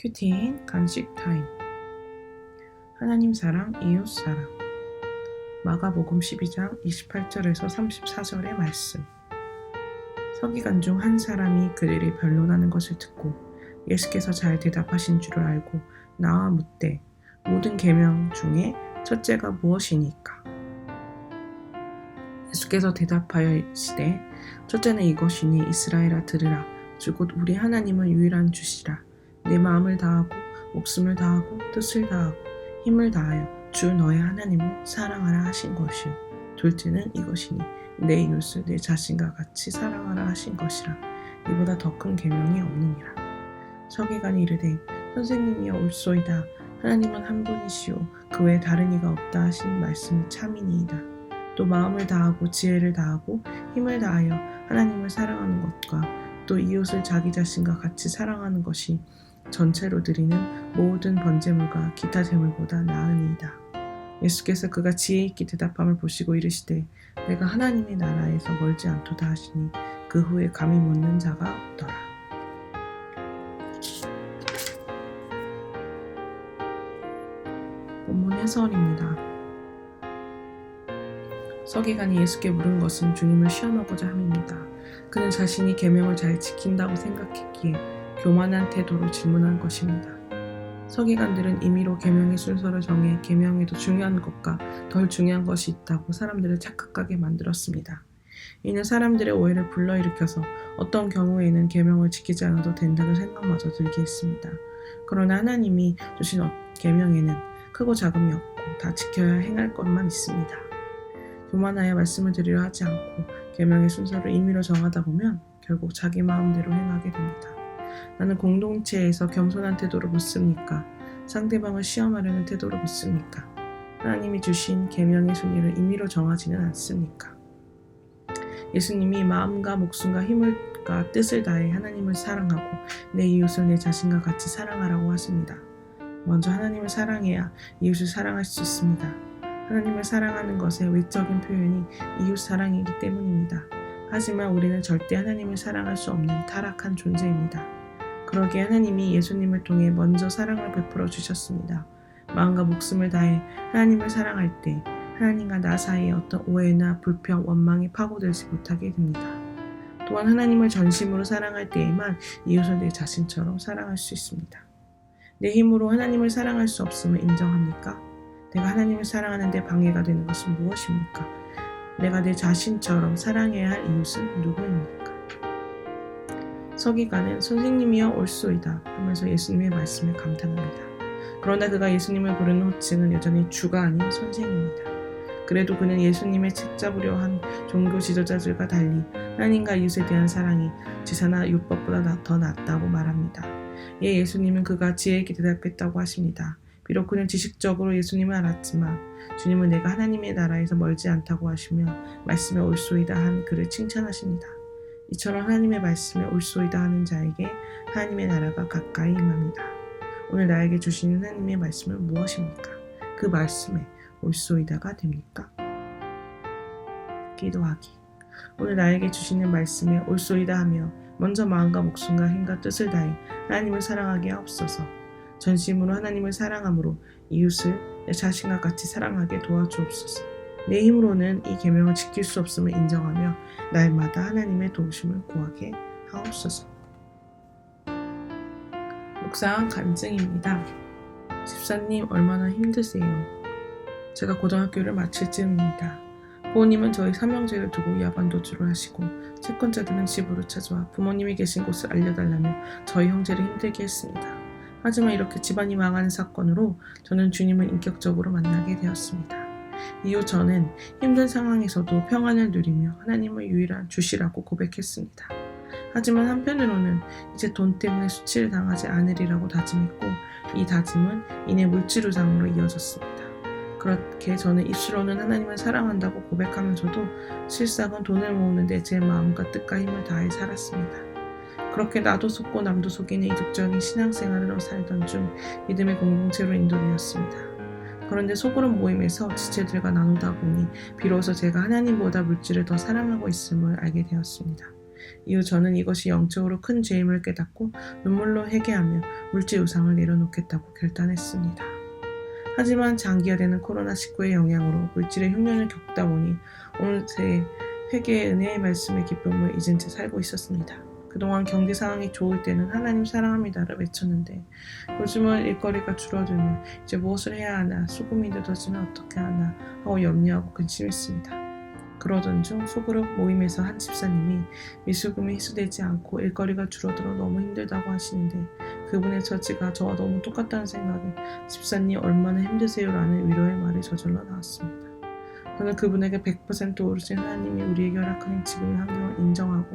큐티인 간식 타임. 하나님 사랑, 이웃 사랑. 마가복음 12장 28절에서 34절의 말씀. 서기관 중 한 사람이 그들이 변론하는 것을 듣고 예수께서 잘 대답하신 줄을 알고 나와 묻되 모든 계명 중에 첫째가 무엇이니까? 예수께서 대답하여 이르시되 첫째는 이것이니 이스라엘아 들으라. 주 곧 우리 하나님은 유일한 주시라. 내 마음을 다하고 목숨을 다하고 뜻을 다하고 힘을 다하여 주 너의 하나님을 사랑하라 하신 것이요. 둘째는 이것이니 내 이웃을 내 자신과 같이 사랑하라 하신 것이라. 이보다 더 큰 계명이 없느니라. 서기관이 이르되 선생님이여 옳소이다. 하나님은 한 분이시오 그 외에 다른 이가 없다 하신 말씀이 참이니이다. 또 마음을 다하고 지혜를 다하고 힘을 다하여 하나님을 사랑하는 것과 또 이웃을 자기 자신과 같이 사랑하는 것이 전체로 드리는 모든 번제물과 기타 제물보다 나으니이다. 예수께서 그가 지혜 있게 대답함을 보시고 이르시되 내가 하나님의 나라에서 멀지 않도다 하시니 그 후에 감히 묻는 자가 없더라. 본문 해설입니다. 서기관이 예수께 물은 것은 주님을 시험하고자 함입니다. 그는 자신이 계명을 잘 지킨다고 생각했기에 교만한 태도로 질문한 것입니다. 서기관들은 임의로 계명의 순서를 정해 계명에도 중요한 것과 덜 중요한 것이 있다고 사람들을 착각하게 만들었습니다. 이는 사람들의 오해를 불러일으켜서 어떤 경우에는 계명을 지키지 않아도 된다는 생각마저 들게 했습니다. 그러나 하나님이 주신 계명에는 크고 작음이 없고 다 지켜야 행할 것만 있습니다. 교만하여 말씀을 드리려 하지 않고 계명의 순서를 임의로 정하다 보면 결국 자기 마음대로 행하게 됩니다. 나는 공동체에서 겸손한 태도로 묻습니까? 상대방을 시험하려는 태도로 묻습니까? 하나님이 주신 계명의 순위를 임의로 정하지는 않습니까? 예수님이 마음과 목숨과 힘과 뜻을 다해 하나님을 사랑하고 내 이웃을 내 자신과 같이 사랑하라고 하십니다. 먼저 하나님을 사랑해야 이웃을 사랑할 수 있습니다. 하나님을 사랑하는 것의 외적인 표현이 이웃 사랑이기 때문입니다. 하지만 우리는 절대 하나님을 사랑할 수 없는 타락한 존재입니다. 그러기에 하나님이 예수님을 통해 먼저 사랑을 베풀어 주셨습니다. 마음과 목숨을 다해 하나님을 사랑할 때 하나님과 나 사이에 어떤 오해나 불평, 원망이 파고들지 못하게 됩니다. 또한 하나님을 전심으로 사랑할 때에만 이웃을 내 자신처럼 사랑할 수 있습니다. 내 힘으로 하나님을 사랑할 수 없음을 인정합니까? 내가 하나님을 사랑하는 데 방해가 되는 것은 무엇입니까? 내가 내 자신처럼 사랑해야 할 이웃은 누구입니까? 서기관은 선생님이여 옳소이다 하면서 예수님의 말씀을 감탄합니다. 그러나 그가 예수님을 부르는 호칭은 여전히 주가 아닌 선생입니다. 그래도 그는 예수님의 책잡으려 한 종교 지도자들과 달리 하나님과 이웃에 대한 사랑이 제사나 율법보다 더 낫다고 말합니다. 예수님은 그가 지혜 있게 대답했다고 하십니다. 비록 그는 지식적으로 예수님을 알았지만 주님은 내가 하나님의 나라에서 멀지 않다고 하시며 말씀에 옳소이다 한 그를 칭찬하십니다. 이처럼 하나님의 말씀에 옳소이다 하는 자에게 하나님의 나라가 가까이 임합니다. 오늘 나에게 주시는 하나님의 말씀은 무엇입니까? 그 말씀에 옳소이다가 됩니까? 기도하기. 오늘 나에게 주시는 말씀에 옳소이다 하며 먼저 마음과 목숨과 힘과 뜻을 다해 하나님을 사랑하게 하옵소서. 전심으로 하나님을 사랑함으로 이웃을 내 자신과 같이 사랑하게 도와주옵소서. 내 힘으로는 이 계명을 지킬 수 없음을 인정하며 날마다 하나님의 도우심을 구하게 하옵소서. 묵상 간증입니다. 집사님 얼마나 힘드세요? 제가 고등학교를 마칠 즈음입니다. 부모님은 저희 삼형제를 두고 야반도주를 하시고 채권자들은 집으로 찾아와 부모님이 계신 곳을 알려달라며 저희 형제를 힘들게 했습니다. 하지만 이렇게 집안이 망하는 사건으로 저는 주님을 인격적으로 만나게 되었습니다. 이후 저는 힘든 상황에서도 평안을 누리며 하나님을 유일한 주시라고 고백했습니다. 하지만 한편으로는 이제 돈 때문에 수치를 당하지 않으리라고 다짐했고 이 다짐은 이내 물질우상으로 이어졌습니다. 그렇게 저는 입술로는 하나님을 사랑한다고 고백하면서도 실상은 돈을 모으는데 제 마음과 뜻과 힘을 다해 살았습니다. 그렇게 나도 속고 남도 속이는 이득적인 신앙생활을 살던 중 믿음의 공동체로 인도되었습니다. 그런데 소그룹 모임에서 지체들과 나누다 보니 비로소 제가 하나님보다 물질을 더 사랑하고 있음을 알게 되었습니다. 이후 저는 이것이 영적으로 큰 죄임을 깨닫고 눈물로 회개하며 물질 우상을 내려놓겠다고 결단했습니다. 하지만 장기화되는 코로나19의 영향으로 물질의 흉년을 겪다 보니 어느새 회개의 은혜의 말씀의 기쁨을 잊은 채 살고 있었습니다. 그동안 경제 상황이 좋을 때는 하나님 사랑합니다를 외쳤는데 요즘은 일거리가 줄어들면 이제 무엇을 해야 하나, 수금이 늦어지면 어떻게 하나 하고 염려하고 근심했습니다. 그러던 중 소그룹 모임에서 한 집사님이 미수금이 회수되지 않고 일거리가 줄어들어 너무 힘들다고 하시는데 그분의 처지가 저와 너무 똑같다는 생각에 집사님 얼마나 힘드세요라는 위로의 말이 저절로 나왔습니다. 저는 그분에게 100% 오르신 하나님이 우리에게 허락하는 지금의 환경을 인정하고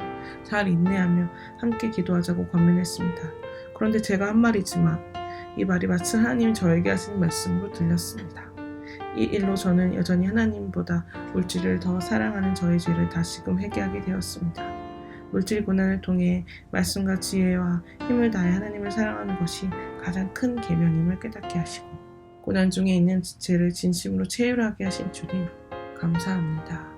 잘 인내하며 함께 기도하자고 권면했습니다. 그런데 제가 한 말이지만 이 말이 마치 하나님이 저에게 하신 말씀으로 들렸습니다. 이 일로 저는 여전히 하나님보다 물질을 더 사랑하는 저의 죄를 다시금 회개하게 되었습니다. 물질 고난을 통해 말씀과 지혜와 힘을 다해 하나님을 사랑하는 것이 가장 큰 계명임을 깨닫게 하시고 고난 중에 있는 지체를 진심으로 체휼하게 하신 주님 감사합니다.